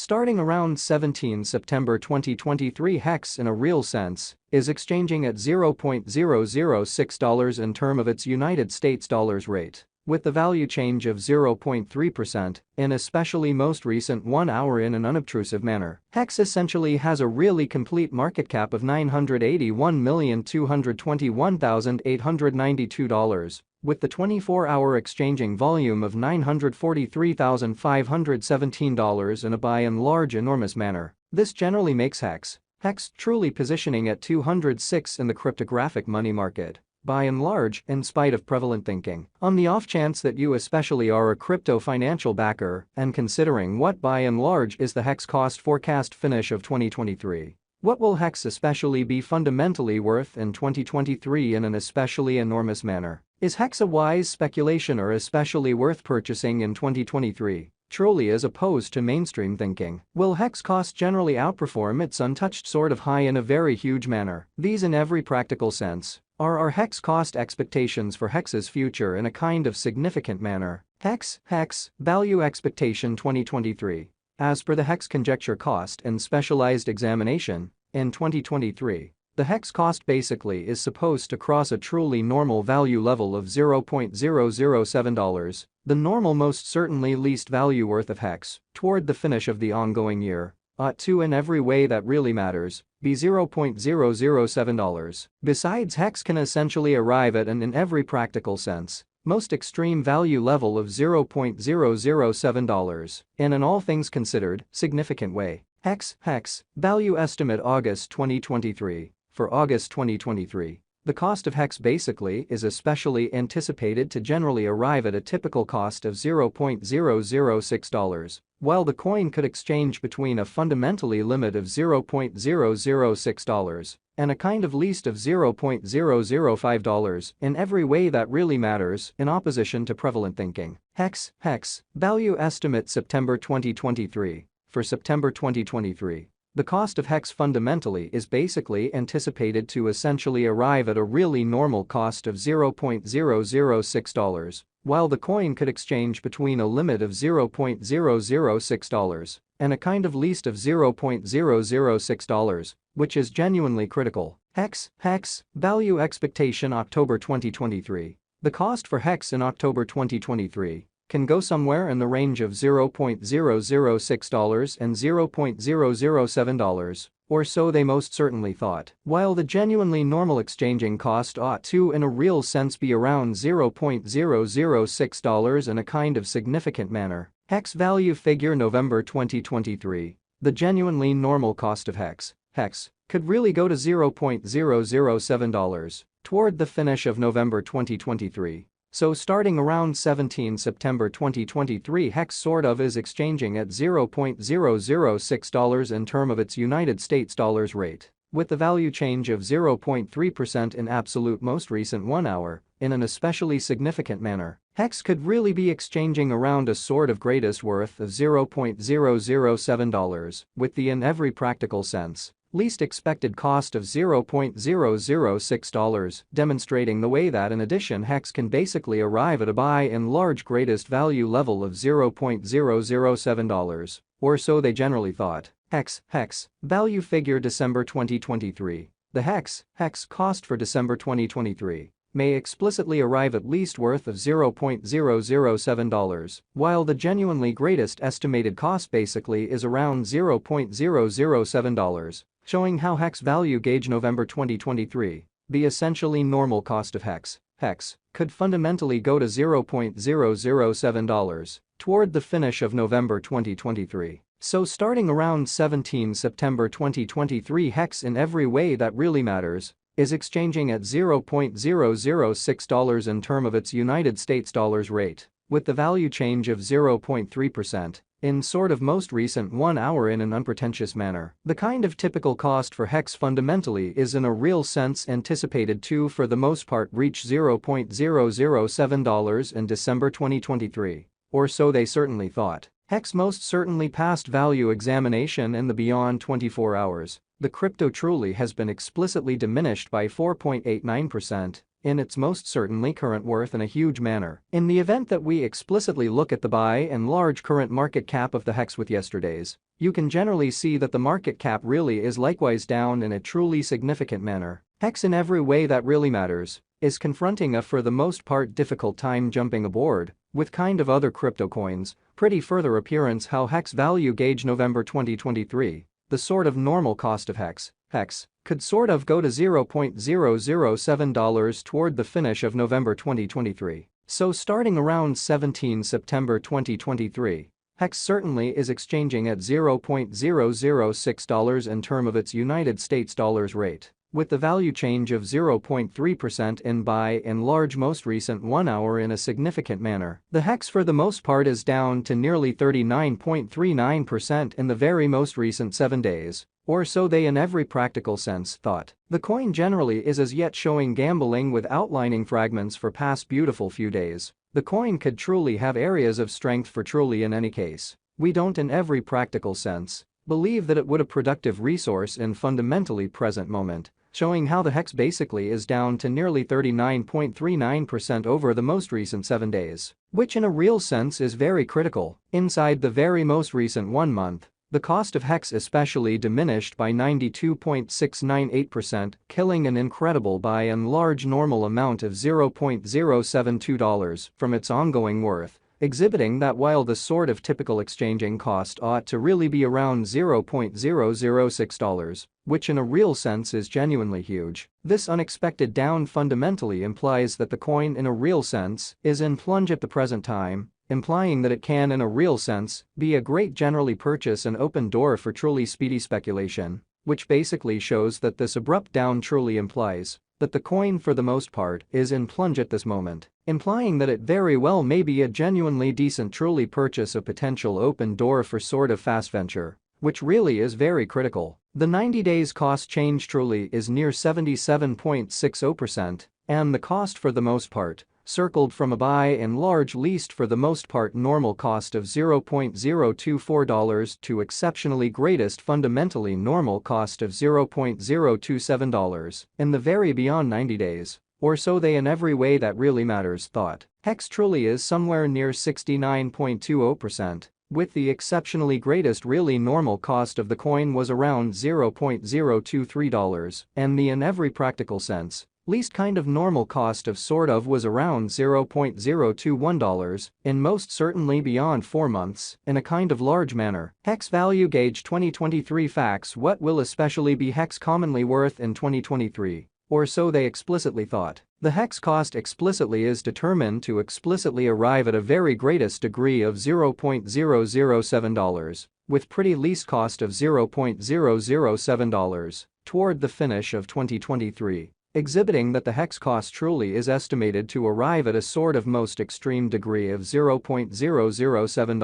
Starting around 17 September 2023, HEX in a real sense is exchanging at $0.006 in term of its United States dollars rate, with the value change of 0.3% in especially most recent 1 hour in an unobtrusive manner. HEX essentially has a really complete market cap of $981,221,892, with the 24-hour exchanging volume of $943,517 in a by and large enormous manner. This generally makes HEX truly positioning at 206 in the cryptographic money market, by and large, in spite of prevalent thinking. On the off chance that you especially are a crypto financial backer and considering what by and large is the HEX cost forecast finish of 2023. What will HEX especially be fundamentally worth in 2023 in an especially enormous manner? Is HEX a wise speculation or especially worth purchasing in 2023, truly as opposed to mainstream thinking? Will HEX cost generally outperform its untouched sort of high in a very huge manner? These in every practical sense are our HEX cost expectations for HEX's future in a kind of significant manner. HEX value expectation 2023. As per the HEX conjecture cost and specialized examination, in 2023, the HEX cost basically is supposed to cross a truly normal value level of $0.007, the normal most certainly least value worth of HEX, toward the finish of the ongoing year, ought to in every way that really matters, be $0.007. Besides, HEX can essentially arrive at an in every practical sense most extreme value level of $0.007 in an all things considered significant way. HEX value estimate August 2023. For August 2023, the cost of HEX basically is especially anticipated to generally arrive at a typical cost of $0.006, while the coin could exchange between a fundamentally limit of $0.006 and a kind of least of $0.005 in every way that really matters in opposition to prevalent thinking. HEX value estimate September 2023. For September 2023, the cost of HEX fundamentally is basically anticipated to essentially arrive at a really normal cost of $0.006, while the coin could exchange between a limit of $0.006 and a kind of least of $0.006, which is genuinely critical. HEX value expectation October 2023. The cost for HEX in October 2023 can go somewhere in the range of $0.006 and $0.007, or so they most certainly thought, while the genuinely normal exchanging cost ought to in a real sense be around $0.006 in a kind of significant manner. HEX value figure November 2023. The genuinely normal cost of HEX could really go to $0.007 toward the finish of November 2023. So starting around 17 September 2023, HEX sort of is exchanging at $0.006 in term of its United States dollars rate, with the value change of 0.3% in absolute most recent 1 hour, in an especially significant manner. HEX could really be exchanging around a sort of greatest worth of $0.007, with the in every practical sense least expected cost of $0.006, demonstrating the way that in addition HEX can basically arrive at a by and large greatest value level of $0.007, or so they generally thought. HEX value figure December 2023. The HEX cost for December 2023 may explicitly arrive at least worth of $0.007, while the genuinely greatest estimated cost basically is around $0.007, showing how HEX value gauge November 2023, the essentially normal cost of HEX could fundamentally go to $0.007 toward the finish of November 2023. So starting around 17 September 2023, HEX in every way that really matters is exchanging at $0.006 in term of its United States dollars rate, with the value change of 0.3% in sort of most recent 1 hour in an unpretentious manner. The kind of typical cost for HEX fundamentally is in a real sense anticipated to for the most part reach $0.007 in December 2023, or so they certainly thought. HEX most certainly passed value examination in the beyond 24 hours, the crypto truly has been explicitly diminished by 4.89% in its most certainly current worth in a huge manner. In the event that we explicitly look at the by and large current market cap of the HEX with yesterday's, you can generally see that the market cap really is likewise down in a truly significant manner. HEX in every way that really matters is confronting a for the most part difficult time jumping aboard with kind of other crypto coins. Pretty further appearance how HEX value gauge November 2023, the sort of normal cost of HEX could sort of go to $0.007 toward the finish of November 2023. So starting around 17 September 2023, HEX certainly is exchanging at $0.006 in terms of its United States dollars rate, with the value change of 0.3% in by and large most recent 1 hour in a significant manner. The HEX for the most part is down to nearly 39.39% in the very most recent 7 days, or so they in every practical sense thought. The coin generally is as yet showing gambling with outlining fragments for past beautiful few days. The coin could truly have areas of strength for truly in any case. We don't in every practical sense believe that it would a productive resource in fundamentally present moment, showing how the HEX basically is down to nearly 39.39% over the most recent 7 days, which in a real sense is very critical. Inside the very most recent 1 month, the cost of HEX especially diminished by 92.698%, killing an incredible by and large normal amount of $0.072 from its ongoing worth, exhibiting that while the sort of typical exchanging cost ought to really be around $0.006, which in a real sense is genuinely huge, this unexpected down fundamentally implies that the coin in a real sense is in plunge at the present time, implying that it can in a real sense be a great generally purchase and open door for truly speedy speculation, which basically shows that this abrupt down truly implies that the coin for the most part is in plunge at this moment, implying that it very well may be a genuinely decent truly purchase a potential open door for sort of fast venture, which really is very critical. The 90 days cost change truly is near 77.60%, and the cost for the most part circled from a by and large least for the most part normal cost of $0.024 to exceptionally greatest fundamentally normal cost of $0.027 in the very beyond 90 days, or so they in every way that really matters thought. HEX truly is somewhere near 69.20%, with the exceptionally greatest really normal cost of the coin was around $0.023, and the in every practical sense least kind of normal cost of sort of was around $0.021, in most certainly beyond 4 months, in a kind of large manner. HEX value gauge 2023 facts. What will especially be HEX commonly worth in 2023, or so they explicitly thought. The HEX cost explicitly is determined to explicitly arrive at a very greatest degree of $0.007, with pretty least cost of $0.007 toward the finish of 2023. Exhibiting that the HEX cost truly is estimated to arrive at a sort of most extreme degree of $0.007.